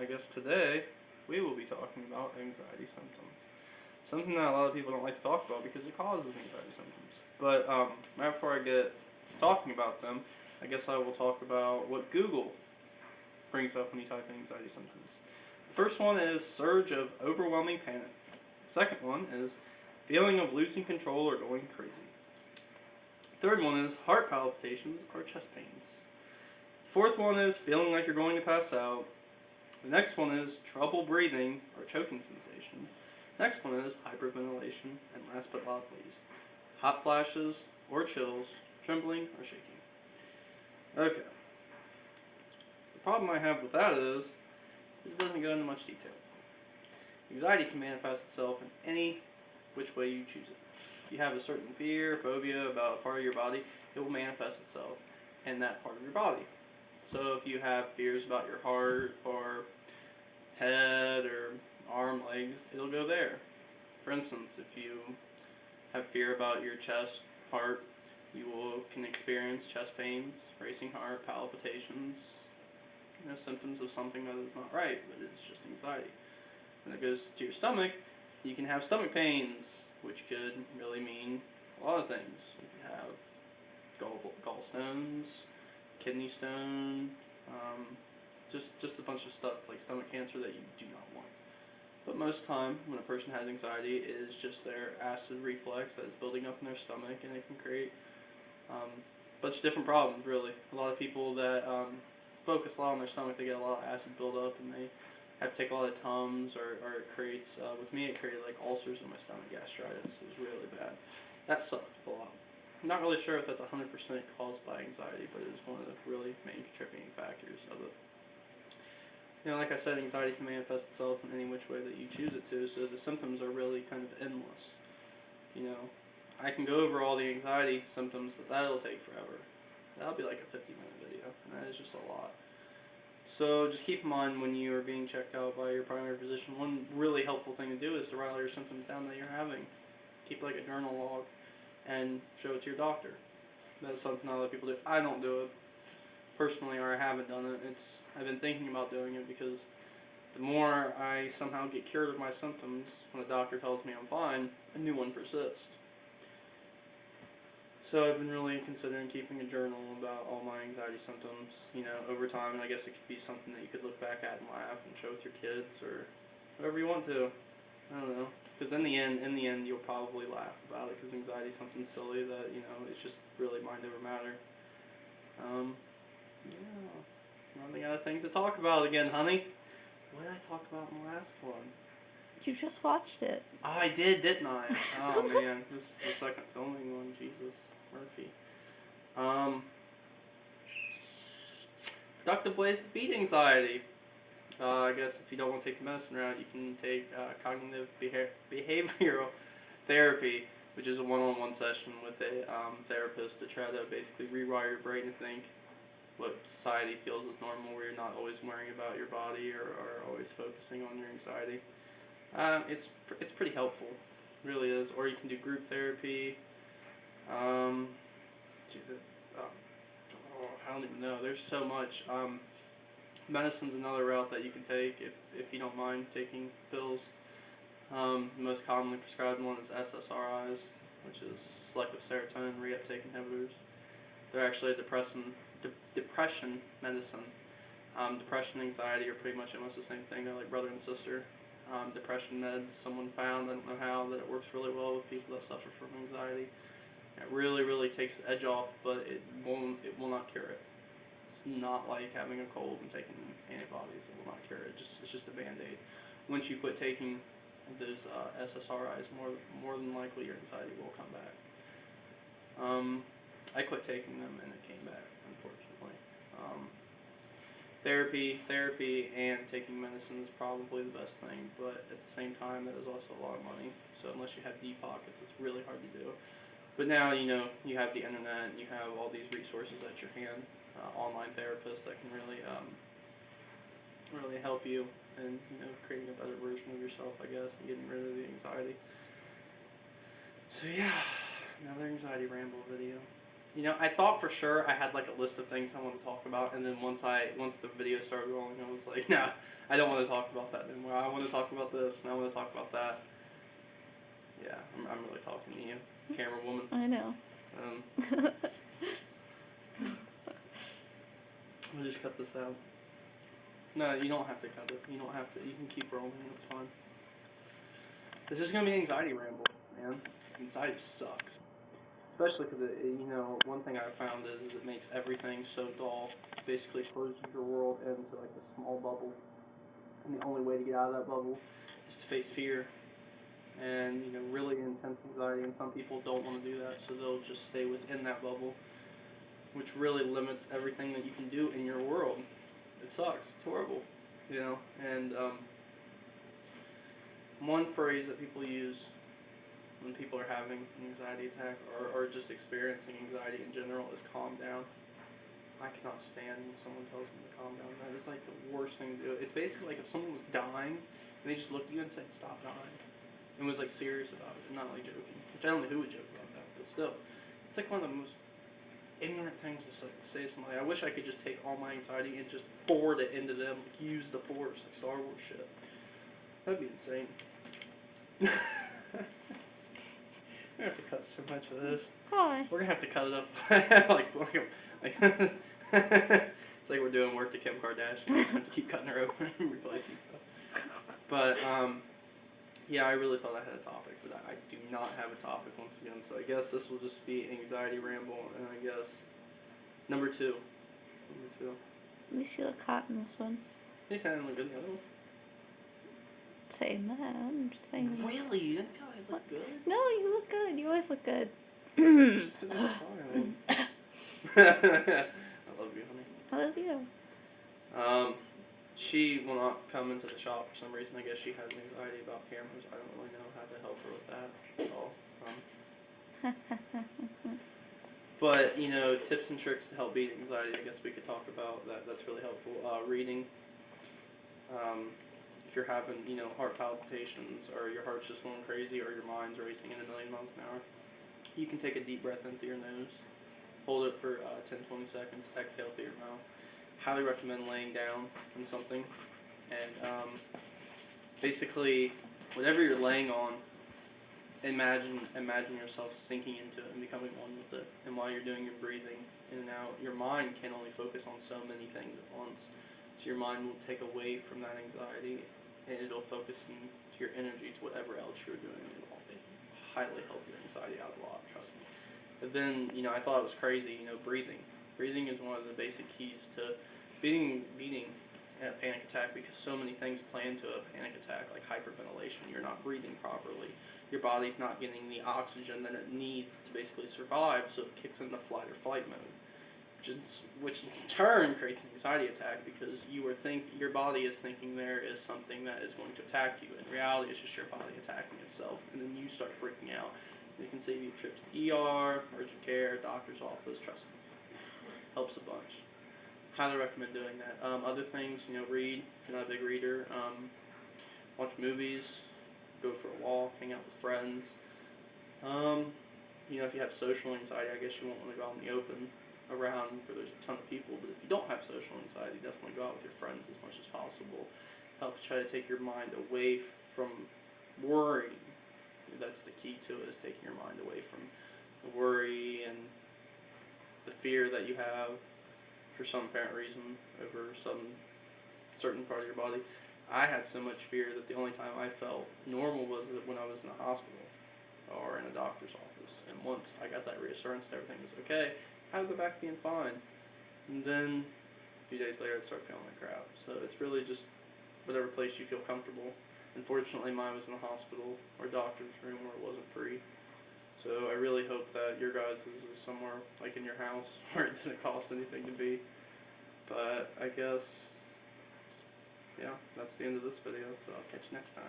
I guess today we will be talking about anxiety symptoms. Something that a lot of people don't like to talk about because it causes anxiety symptoms. But right before I get talking about them, I guess I will talk about what Google brings up when you type in anxiety symptoms. The first one is surge of overwhelming panic. The second one is feeling of losing control or going crazy. The third one is heart palpitations or chest pains. The fourth one is feeling like you're going to pass out. The next one is trouble breathing or choking sensation. Next one is hyperventilation, and last but not least, hot flashes or chills, trembling or shaking. Okay. The problem I have with that is it doesn't go into much detail. Anxiety can manifest itself in any which way you choose it. If you have a certain fear, phobia about a part of your body, it will manifest itself in that part of your body. So if you have fears about your heart or head or arm, legs, it'll go there. For instance, if you have fear about your chest, heart, you can experience chest pains, racing heart, palpitations, symptoms of something that is not right, but it's just anxiety. When it goes to your stomach, you can have stomach pains, which could really mean a lot of things. You can have gallstones, kidney stone, just a bunch of stuff like stomach cancer that you do not want. But most time, when a person has anxiety, it is just their acid reflux that is building up in their stomach, and it can create a bunch of different problems, really. A lot of people that focus a lot on their stomach, they get a lot of acid buildup, and they have to take a lot of Tums, or it creates, with me, it created like ulcers in my stomach, gastritis. It was really bad. That sucked a lot. I'm not really sure if that's 100% caused by anxiety, but it was one of the really main contributing factors of it. Like I said, anxiety can manifest itself in any which way that you choose it to, so the symptoms are really kind of endless. I can go over all the anxiety symptoms, but that'll take forever. That'll be like a 50-minute video, and that is just a lot. So just keep in mind when you are being checked out by your primary physician, one really helpful thing to do is to write all your symptoms down that you're having. Keep like a journal log and show it to your doctor. That's something a lot of people do. I don't do it personally, or I haven't done it. I've been thinking about doing it because the more I somehow get cured of my symptoms, when the doctor tells me I'm fine, a new one persists. So I've been really considering keeping a journal about all my anxiety symptoms, over time, and I guess it could be something that you could look back at and laugh and show with your kids, or whatever you want to. I don't know. Because in the end, you'll probably laugh about it, because anxiety is something silly that, it's just really mind over matter. Running out of things to talk about again, honey. What did I talk about in the last one? You just watched it. Oh, I did, didn't I? Oh, man. This is the second filming one. Jesus. Murphy. Productive ways to beat anxiety. I guess if you don't want to take the medicine route, you can take cognitive behavioral therapy, which is a one-on-one session with a therapist to try to basically rewire your brain to think what society feels is normal, where you're not always worrying about your body or always focusing on your anxiety. It's pretty helpful, it really is. Or you can do group therapy. I don't even know. There's so much. Medicine's another route that you can take if you don't mind taking pills. The most commonly prescribed one is SSRIs, which is selective serotonin reuptake inhibitors. They're actually a depression medicine. Depression and anxiety are pretty much almost the same thing. They're like brother and sister. Depression meds, someone found, I don't know how, that it works really well with people that suffer from anxiety. It really, really takes the edge off, but it will not cure it. It's not like having a cold and taking antibodies. It will not cure it. It's just a Band-Aid. Once you quit taking those SSRIs, more than likely your anxiety will come back. I quit taking them and it came back, unfortunately. Therapy and taking medicine is probably the best thing, but at the same time, that is also a lot of money. So unless you have deep pockets, it's really hard to do. But now, you have the internet, and you have all these resources at your hand, online therapists that can really, really help you in, creating a better version of yourself, I guess, and getting rid of the anxiety. So yeah, another anxiety ramble video. I thought for sure I had like a list of things I wanted to talk about, and then once the video started rolling, I was like, nah, I don't want to talk about that anymore. I want to talk about this, and I want to talk about that. Yeah, I'm really talking to you, camera woman. I know. We'll just cut this out. No, you don't have to cut it. You don't have to. You can keep rolling. It's fine. This is gonna be an anxiety ramble, man. Anxiety sucks. Especially because one thing I've found is it makes everything so dull. Basically closes your world into like a small bubble, and the only way to get out of that bubble is to face fear, and really intense anxiety. And some people don't want to do that, so they'll just stay within that bubble, which really limits everything that you can do in your world. It sucks. It's horrible, And one phrase that people use when people are having an anxiety attack or just experiencing anxiety in general is calm down. I cannot stand when someone tells me to calm down. That is like the worst thing to do. It's basically like if someone was dying and they just looked at you and said, "Stop dying," and was like serious about it and not like joking. Which I don't know who would joke about that, but still, it's like one of the most ignorant things to say to somebody. I wish I could just take all my anxiety and just forward it into them, like use the Force, like Star Wars shit. That'd be insane. We're gonna have to cut so much of this. Why? We're gonna have to cut it up like it's like we're doing work to Kim Kardashian. We have to keep cutting her open and replacing stuff. But yeah, I really thought I had a topic, but I do not have a topic once again. So I guess this will just be anxiety ramble, and I guess number two. At least you look hot in this one. They sound look good in the other one. Saying that, I'm just saying. Really? You didn't feel I looked good? No, you look good. You always look good. Just because I'm tired. I love you, honey. I love you. She will not come into the shop for some reason. I guess she has anxiety about cameras. I don't really know how to help her with that at all. But, tips and tricks to help beat anxiety, I guess we could talk about that. That's really helpful. Reading. If you're having, heart palpitations, or your heart's just going crazy, or your mind's racing at 1,000,000 miles an hour, you can take a deep breath in through your nose, hold it for 10-20 seconds, exhale through your mouth. Highly recommend laying down on something, and basically, whatever you're laying on, imagine yourself sinking into it and becoming one with it. And while you're doing your breathing in and out, your mind can only focus on so many things at once. So your mind will take away from that anxiety, and it'll focus into your energy to whatever else you're doing. It'll highly help your anxiety out a lot, trust me. But then, I thought it was crazy, breathing. Breathing is one of the basic keys to beating a panic attack, because so many things play into a panic attack, like hyperventilation. You're not breathing properly. Your body's not getting the oxygen that it needs to basically survive, so it kicks into flight or flight mode. Which in turn creates an anxiety attack, because your body is thinking there is something that is going to attack you. In reality, it's just your body attacking itself, and then you start freaking out. It can save you a trip to the ER, urgent care, doctor's office. Trust me, helps a bunch. Highly recommend doing that. Other things, read if you're not a big reader. Watch movies, go for a walk, hang out with friends. If you have social anxiety, I guess you won't want to go out in the open around where there's a ton of people. But if you don't have social anxiety, definitely go out with your friends as much as possible. Help try to take your mind away from worrying. That's the key to it, is taking your mind away from the worry and the fear that you have for some apparent reason over some certain part of your body. I had so much fear that the only time I felt normal was when I was in a hospital or in a doctor's office. And once I got that reassurance that everything was okay, I would go back being fine. And then a few days later I'd start feeling like crap. So it's really just whatever place you feel comfortable. Unfortunately, mine was in a hospital or doctor's room where it wasn't free. So I really hope that your guys' is somewhere like in your house where it doesn't cost anything to be. But I guess, yeah, that's the end of this video, so I'll catch you next time.